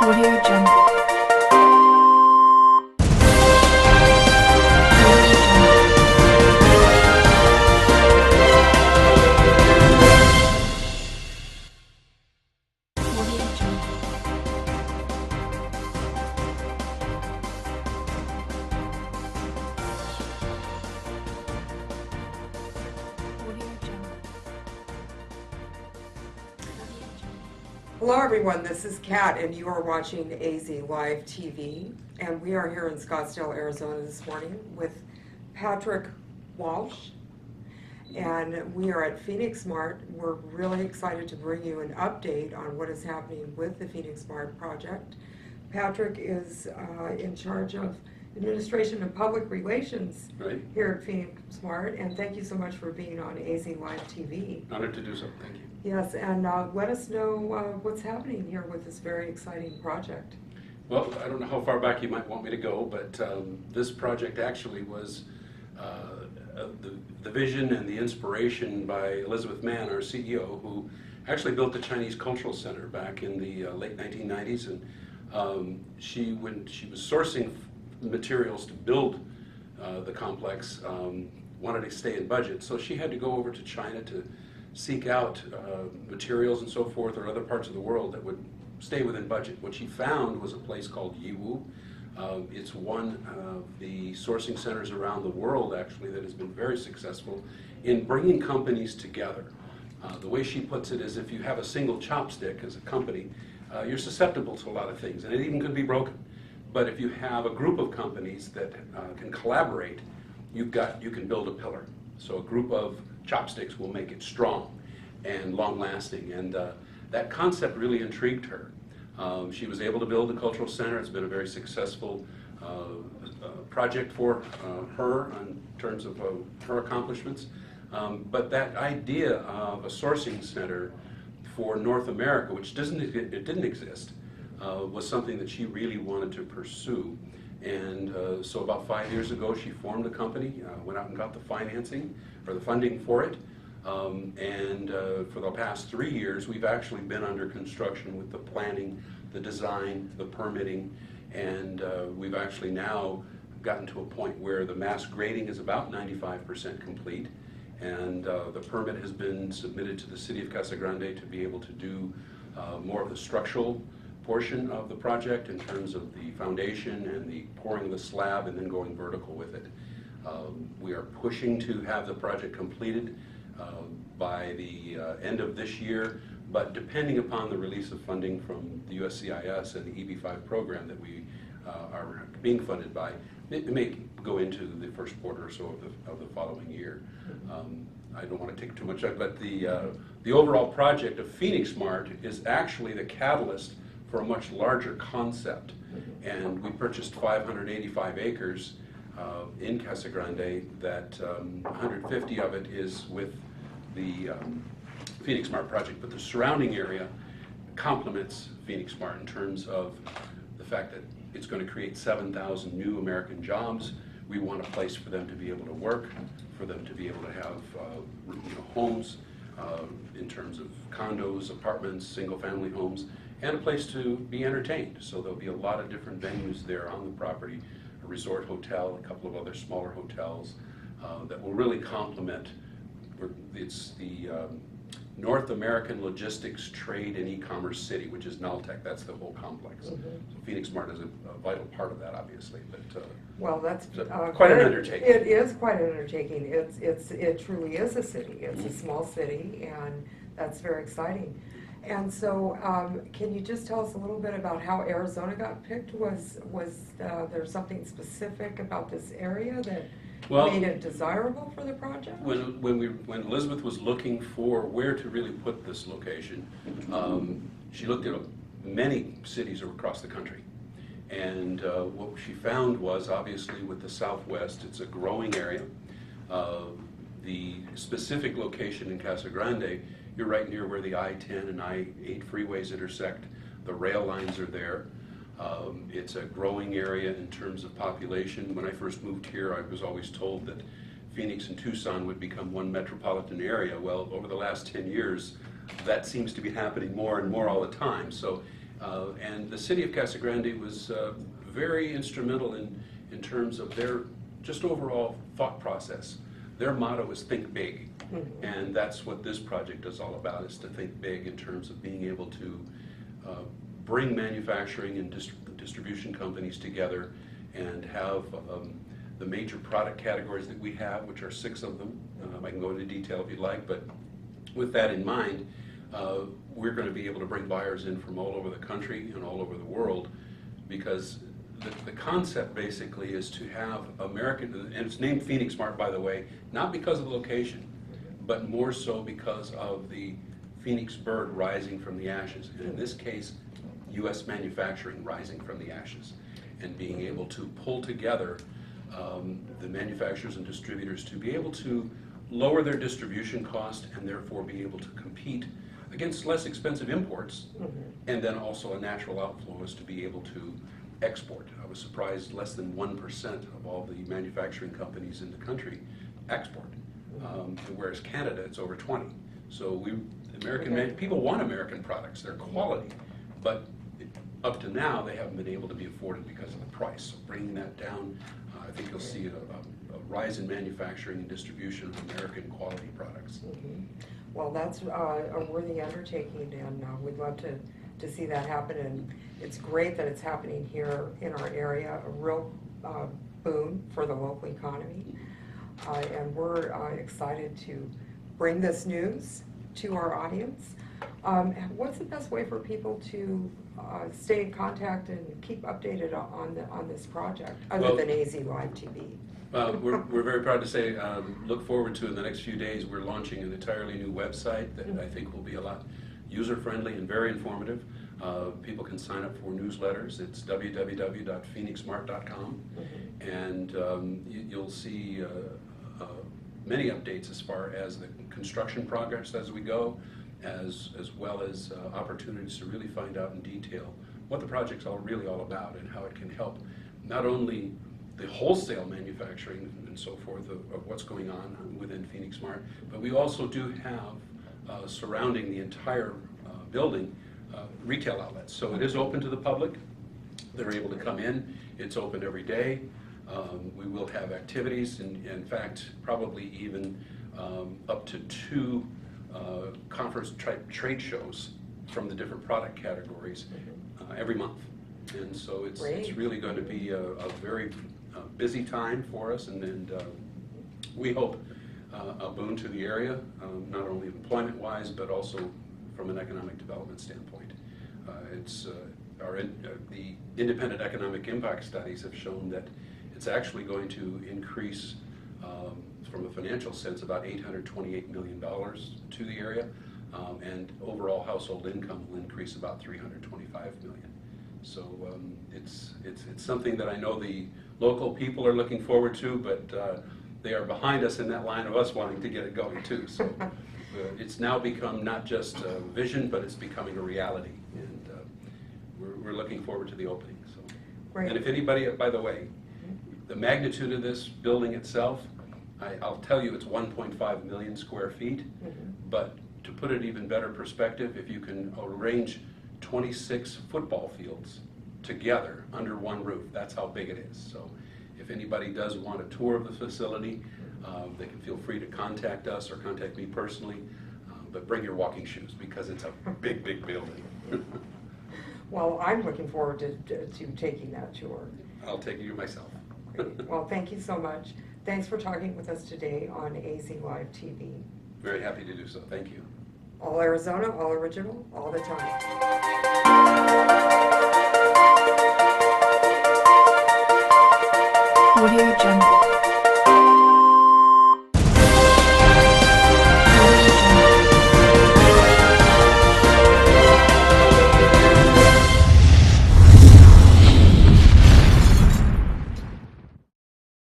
Audio Jungle. Audio Jungle. Audio Jungle. Hello everyone, this is Kat and you are watching AZ Live TV, and we are here in Scottsdale, Arizona this morning with Patrick Walsh, and we are at Phoenixmart. We're really excited to bring you an update on what is happening with the Phoenixmart project. Patrick is in charge of Administration and Public Relations here at Phoenixmart, and thank you so much for being on AZ Live TV. Honored to do so, thank you. Yes, and let us know what's happening here with this very exciting project. Well, I don't know how far back you might want me to go, but this project actually was the vision and the inspiration by Elizabeth Mann, our CEO, who actually built the Chinese Cultural Center back in the late 1990s. And when she was sourcing materials to build the complex, wanted to stay in budget. So she had to go over to China to seek out materials and so forth, or other parts of the world that would stay within budget. What she found was a place called Yiwu. It's one of the sourcing centers around the world, actually, that has been very successful in bringing companies together. The way she puts it is, if you have a single chopstick as a company, you're susceptible to a lot of things, and it even could be broken. But if you have a group of companies that can collaborate, you can build a pillar. So a group of chopsticks will make it strong and long-lasting, and that concept really intrigued her. She was able to build the cultural center. It's been a very successful project for her in terms of her accomplishments. But that idea of a sourcing center for North America, which didn't exist, was something that she really wanted to pursue. And so about 5 years ago, she formed a company, went out and got the financing, or the funding for it. And for the past 3 years, we've actually been under construction with the planning, the design, the permitting, and we've actually now gotten to a point where the mass grading is about 95% complete. And the permit has been submitted to the city of Casa Grande to be able to do more of the structural portion of the project in terms of the foundation and the pouring of the slab and then going vertical with it. We are pushing to have the project completed by the end of this year, but depending upon the release of funding from the USCIS and the EB5 program that we are being funded by, it may go into the first quarter or so of the following year. I don't want to take too much of it, but the overall project of Phoenixmart is actually the catalyst for a much larger concept. And we purchased 585 acres in Casa Grande, that 150 of it is with the Phoenixmart project, but the surrounding area complements Phoenixmart in terms of the fact that it's going to create 7,000 new American jobs. We want a place for them to be able to work, for them to be able to have homes in terms of condos, apartments, single-family homes, and a place to be entertained. So there'll be a lot of different venues there on the property, a resort hotel, a couple of other smaller hotels that will really complement. It's the North American Logistics, Trade, and E-commerce City, which is NALTEC. That's the whole complex. So Phoenixmart is a vital part of that, obviously. But Well, that's quite an undertaking. It is quite an undertaking. It truly is a city. It's a small city, and that's very exciting. And so, can you just tell us a little bit about how Arizona got picked? Was there something specific about this area that made it desirable for the project? When Elizabeth was looking for where to really put this location, she looked at many cities across the country. And what she found was, obviously, with the Southwest, it's a growing area. The specific location in Casa Grande, you're right near where the I-10 and I-8 freeways intersect. The rail lines are there. It's a growing area in terms of population. When I first moved here, I was always told that Phoenix and Tucson would become one metropolitan area. Well, over the last 10 years, that seems to be happening more and more all the time. So And the city of Casa Grande was very instrumental in terms of their just overall thought process. Their motto is think big. And that's what this project is all about, is to think big in terms of being able to bring manufacturing and distribution companies together and have the major product categories that we have, which are 6 of them. I can go into detail if you'd like, but with that in mind, we're going to be able to bring buyers in from all over the country and all over the world, because the concept basically is to have American, and it's named Phoenixmart, by the way, not because of the location, but more so because of the phoenix bird rising from the ashes, and in this case, U.S. manufacturing rising from the ashes, and being able to pull together the manufacturers and distributors to be able to lower their distribution cost and therefore be able to compete against less expensive imports, and then also a natural outflow is to be able to export. I was surprised less than 1% of all the manufacturing companies in the country export, whereas Canada, it's over 20. So people want American products, they're quality, but up to now they haven't been able to be afforded because of the price. So bringing that down, I think you'll see a rise in manufacturing and distribution of American quality products. Well, that's a worthy undertaking, and we'd love to see that happen. And it's great that it's happening here in our area, a real boon for the local economy. And we're excited to bring this news to our audience. What's the best way for people to stay in contact and keep updated on this project, other than AZ Live TV? We're very proud to say, look forward to in the next few days, we're launching an entirely new website that I think will be a lot user-friendly and very informative. People can sign up for newsletters. It's www.phoenixmart.com, and you'll see many updates as far as the construction progress as we go, as well as opportunities to really find out in detail what the project's really all about and how it can help not only the wholesale manufacturing and so forth of what's going on within Phoenixmart, but we also do have surrounding the entire building retail outlets. So it is open to the public. They're able to come in. It's open every day. We will have activities, and in fact, probably even up to 2 conference-type trade shows from the different product categories every month. And so it's really going to be a very busy time for us, and we hope a boon to the area, not only employment-wise, but also from an economic development standpoint. The independent economic impact studies have shown that it's actually going to increase, from a financial sense, about $828 million to the area, and overall household income will increase about $325 million. So it's something that I know the local people are looking forward to, but they are behind us in that line of us wanting to get it going too. So it's now become not just a vision, but it's becoming a reality, and we're looking forward to the opening. So. Great. And if anybody, by the way, the magnitude of this building itself, I'll tell you, it's 1.5 million square feet, but to put it even better perspective, if you can arrange 26 football fields together under one roof, that's how big it is. So if anybody does want a tour of the facility, they can feel free to contact us or contact me personally, but bring your walking shoes because it's a big, big building. Well, I'm looking forward to taking that tour. I'll take you myself. Great. Well, thank you so much. Thanks for talking with us today on AZ Live TV. Very happy to do so. Thank you. All Arizona, all original, all the time.